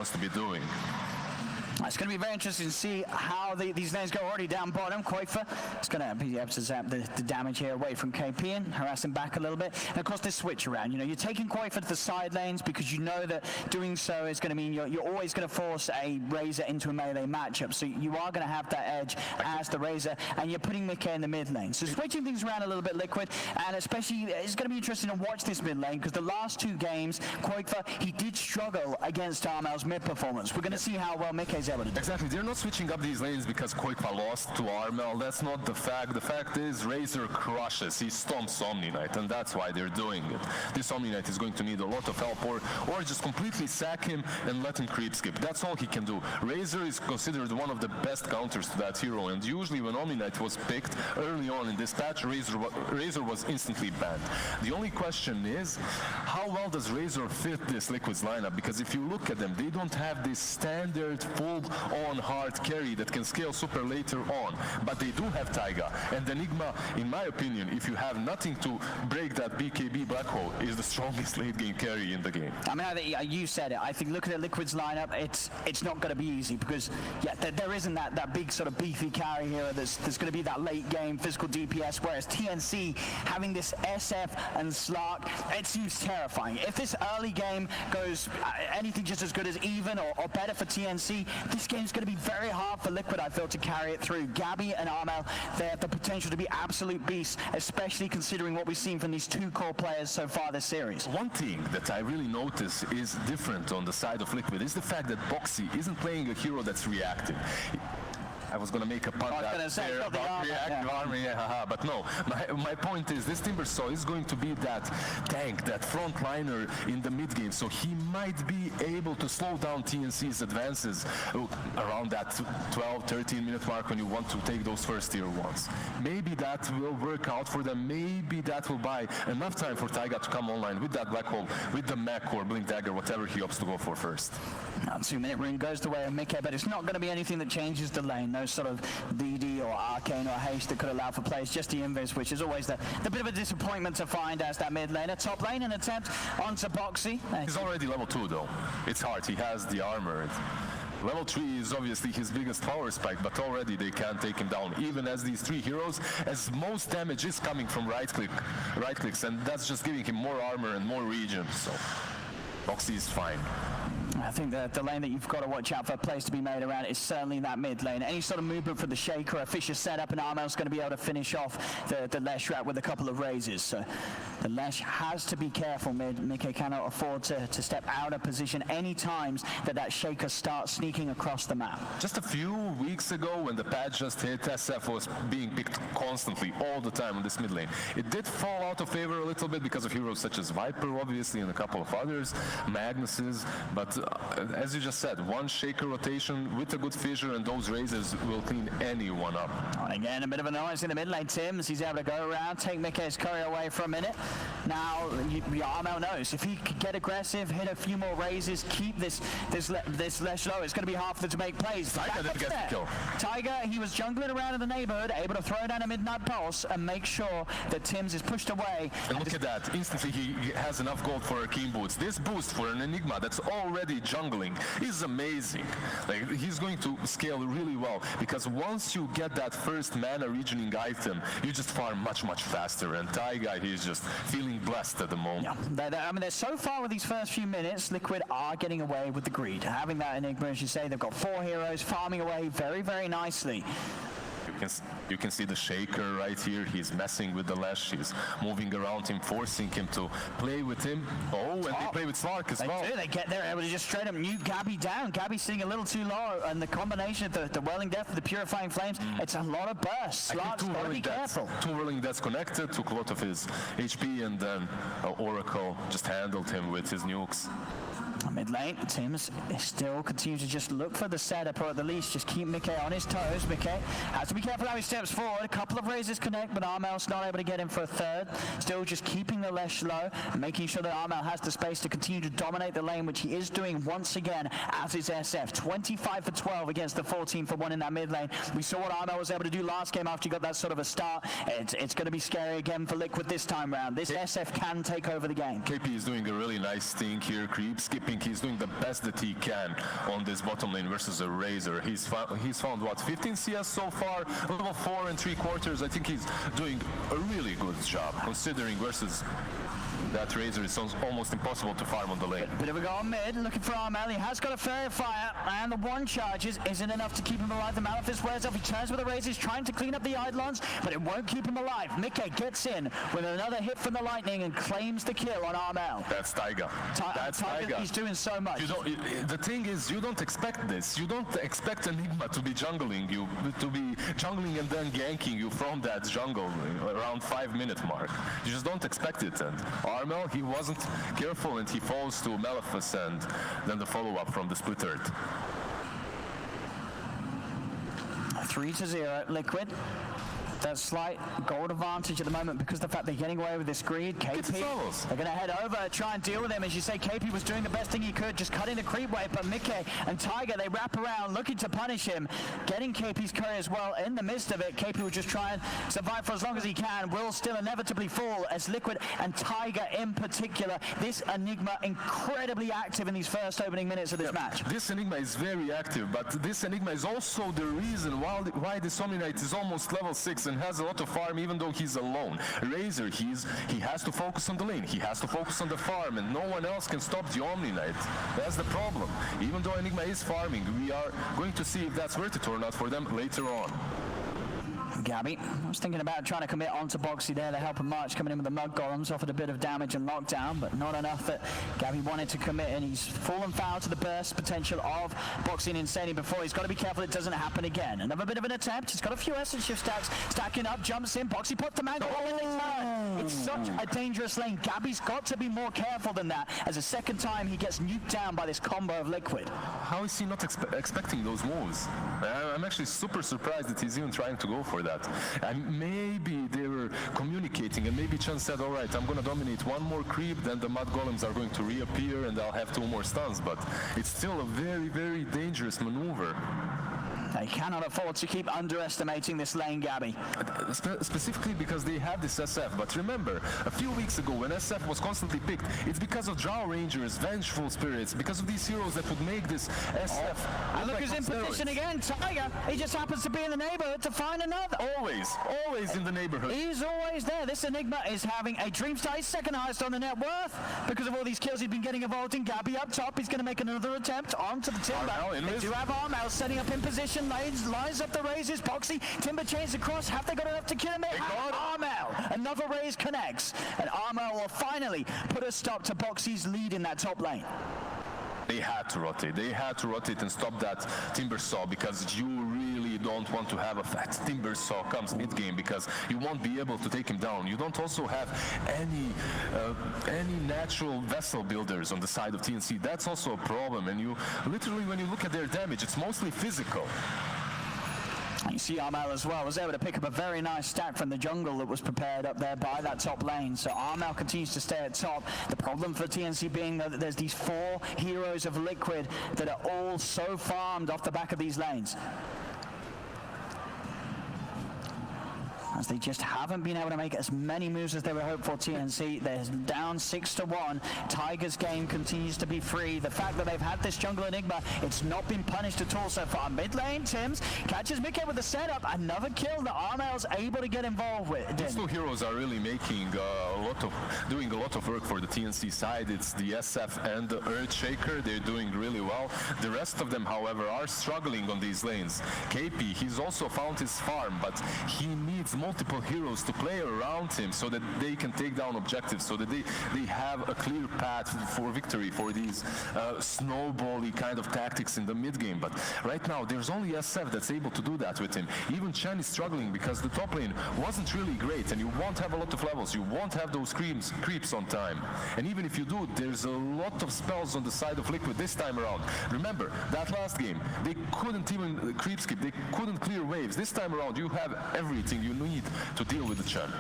to be doing. It's going to be very interesting to see how these lanes go. Already down bottom. Koifa is going to be able to zap the damage here away from KP and harass him back a little bit. And of course, this switch around. You know, you're taking Koifa to the side lanes because you know that doing so is going to mean you're always going to force a Razor into a melee matchup. So you are going to have that edge as the Razor, and you're putting mickle in the mid lane. So switching things around a little bit, Liquid, and especially it's going to be interesting to watch this mid lane because the last two games, Koifa, he did struggle against Armel's mid performance. We're going to see how well mickle is able to do. Exactly, they're not switching up these lanes because Koifa lost to Armel. That's not the fact. The fact is Razor crushes. He stomps Omni Knight, and that's why they're doing it. This Omni Knight is going to need a lot of help, or just completely sack him and let him creep skip. That's all he can do. Razor is considered one of the best counters to that hero, and usually when Omni Knight was picked early on in this patch, Razor was instantly banned. The only question is, how well does Razor fit this Liquid's lineup? Because if you look at them, they don't have this standard full-on hard carry that can scale super later on, but they do have Taiga, and Enigma, in my opinion, if you have nothing to break that BKB black hole, is the strongest late game carry in the game. I mean, I think you said it. I think looking at Liquid's lineup, it's not going to be easy because there isn't that big sort of beefy carry here. There's going to be that late game physical DPS, whereas TNC having this SF and Slark, it seems terrifying. If this early game goes anything just as good as even or better for TNC, this game's going to be very hard for Liquid, I feel, to carry it through. Gabby and Armel, they have the potential to be absolute beasts, especially considering what we've seen from these two core players so far this series. One thing that I really notice is different on the side of Liquid is the fact that Boxy isn't playing a hero that's reactive. I was going to make a pun about reactive army, but no. My point is, this Timbersaw is going to be that tank, that frontliner in the mid game, so he might be able to slow down TNC's advances around that 12-13 minute mark when you want to take those first tier ones. Maybe that will work out for them. Maybe that will buy enough time for Taiga to come online with that black hole, with the mech or blink dagger, whatever he opts to go for first. Now, 2-minute rune goes the way of mickle, but it's not going to be anything that changes the lane. No sort of DD or Arcane or Haste that could allow for plays, just the Invis, which is always the bit of a disappointment to find as that mid laner. Top lane, an attempt onto Boxy. He's already level 2 though. It's hard, he has the armor. Level 3 is obviously his biggest power spike, but already they can't take him down, even as these three heroes, as most damage is coming from right clicks, and that's just giving him more armor and more regen, so Boxy is fine. I think that the lane that you've got to watch out for plays to be made around is certainly that mid lane. Any sort of movement for the Shaker, a Fisher setup, and Armel's going to be able to finish off the Leshrac with a couple of raises. So the Lesh has to be careful mid. mickle cannot afford to step out of position any times that Shaker starts sneaking across the map. Just a few weeks ago when the patch just hit, SF was being picked constantly, all the time on this mid lane. It did fall out of favor a little bit because of heroes such as Viper, obviously, and a couple of others, Magnuses, but as you just said, one Shaker rotation with a good fissure and those raises will clean anyone up. And again, a bit of a noise in the mid lane. Tims, he's able to go around, take mickle's courier away for a minute. Now, Armel knows if he could get aggressive, hit a few more raises, keep this Lesh low, it's going to be hard for them to make plays. Taiga didn't get the kill. Taiga, he was jungling around in the neighborhood, able to throw down a midnight pulse and make sure that Tims is pushed away. And look at that, instantly he has enough gold for Arcane Boots. This boost for an Enigma that's already jungling is amazing. Like, he's going to scale really well because once you get that first mana regening item, you just farm much faster, and Taiga, he's just feeling blessed at the moment. Yeah, I mean, they're so far with these first few minutes, Liquid are getting away with the greed. Having that Enigma, as you say, they've got 4 heroes farming away very nicely. You can see the Shaker right here. He's messing with the Lesh. He's moving around him, forcing him to play with him. Oh, and they play with Slark as well. They get there, able to just straight up nuke Gabby down. Gabby's sitting a little too low, and the combination of the Welling Death with the Purifying Flames, it's a lot of bursts. Slark's got to be careful. 2 Whirling Deaths connected, took a lot of his HP, and then Oracle just handled him with his nukes. Mid lane, Tims still continues to just look for the setup, or at the least just keep mickle on his toes. mickle has to be careful. careful how he steps forward. A couple of raises connect, but Armel's not able to get him for a third. Still just keeping the Lesh low, making sure that Armel has the space to continue to dominate the lane, which he is doing once again, as is SF. 25 for 12 against the 14 for 1 in that mid lane. We saw what Armel was able to do last game after he got that sort of a start. It's going to be scary again for Liquid this time round. This SF can take over the game. KP is doing a really nice thing here, creep skipping. He's doing the best that he can on this bottom lane versus a Razor. He's found what, 15 CS so far, level 4 and 3/4. I think he's doing a really good job considering versus that Razor is almost impossible to farm on the lane. Bit of a go on mid, looking for Armel. He has got a fair fire, and the one charges isn't enough to keep him alive. The Malefist wears off. He turns with the Razors, trying to clean up the Eidolons, but it won't keep him alive. MICKe gets in with another hit from the Lightning and claims the kill on Armel. That's Taiga. That's Taiga. He's doing so much. The thing is, you don't expect this. You don't expect Enigma to be jungling you, and then ganking you from that jungle around 5-minute mark. You just don't expect it. And Armel, he wasn't careful and he falls to Maleficus, and then the follow-up from the split earth. 3-0 Liquid. That slight gold advantage at the moment because of the fact they're getting away with this greed. KP, they're going to head over, try and deal with him. As you say, KP was doing the best thing he could, just cutting the creep wave, but MICKe and Taiga, they wrap around, looking to punish him, getting KP's curry as well. In the midst of it, KP will just try and survive for as long as he can, will still inevitably fall as Liquid and Taiga in particular. This Enigma incredibly active in these first opening minutes of this match. This Enigma is very active, but this Enigma is also the reason why this Omni-Knight is almost level 6 and has a lot of farm even though he's alone. Razor, he has to focus on the lane, he has to focus on the farm, and no one else can stop the Omni-Knight. That's the problem. Even though Enigma is farming, we are going to see if that's worth it or not for them later on. Gabby, I was thinking about trying to commit onto Boxy there. The helper March coming in with the Mud Golems, offered a bit of damage and lockdown, but not enough that Gabby wanted to commit, and he's fallen foul to the burst potential of Boxy and Insanity before. He's got to be careful it doesn't happen again. Another bit of an attempt. He's got a few essence shift stacks, stacking up, jumps in. Boxy put the mango. It's such a dangerous lane. Gabby's got to be more careful than that, as a second time he gets nuked down by this combo of Liquid. How is he not expecting those moves? I'm actually super surprised that he's even trying to go for that. And maybe they were communicating, and maybe Chen said, all right, I'm going to dominate one more creep, then the Mud Golems are going to reappear and I'll have 2 more stuns, but it's still a very, very dangerous maneuver. They cannot afford to keep underestimating this lane, Gabby. Specifically because they have this SF. But remember, a few weeks ago when SF was constantly picked, it's because of Drow Rangers, Vengeful Spirits, because of these heroes that would make this SF. And look who's in position again, Taiga. He just happens to be in the neighborhood to find another. Always in the neighborhood. He's always there. This Enigma is having a dream start. He's second highest on the net worth because of all these kills he's been getting involved in. Gabby up top. He's going to make another attempt onto the Timber. They do have Armel setting up in position. Lines up the raises. Boxy, Timber chains across. Have they got enough to kill him? Armel. Another raise connects. And Armel will finally put a stop to Boxy's lead in that top lane. They had to rotate. They had to rotate and stop that Timber Saw, because you really don't want to have a fat Timber Saw comes mid-game, because you won't be able to take him down. You don't also have any natural vessel builders on the side of TNC. That's also a problem. And you literally, when you look at their damage, it's mostly physical. You see Armel as well was able to pick up a very nice stack from the jungle that was prepared up there by that top lane. So Armel continues to stay at top. The problem for TNC being that there's these 4 heroes of Liquid that are all so farmed off the back of these lanes, as they just haven't been able to make as many moves as they were hoped for. TNC, they're down 6-1. Tiger's game continues to be free. The fact that they've had this jungle Enigma, it's not been punished at all so far. Mid lane, Tims catches MICKe with the setup. Another kill that Armel's able to get involved with. These 2 heroes are really making doing a lot of work for the TNC side. It's the SF and the Earthshaker. They're doing really well. The rest of them, however, are struggling on these lanes. KP, he's also found his farm, but he needs more multiple heroes to play around him so that they can take down objectives, so that they have a clear path for victory for these snowbally kind of tactics in the mid game. But right now there's only SF that's able to do that with him. Even Chen is struggling because the top lane wasn't really great, and you won't have a lot of levels, you won't have those creeps on time. And even if you do, there's a lot of spells on the side of Liquid this time around. Remember, that last game, they couldn't even creep skip, they couldn't clear waves. This time around, you have everything you need to deal with the Chen.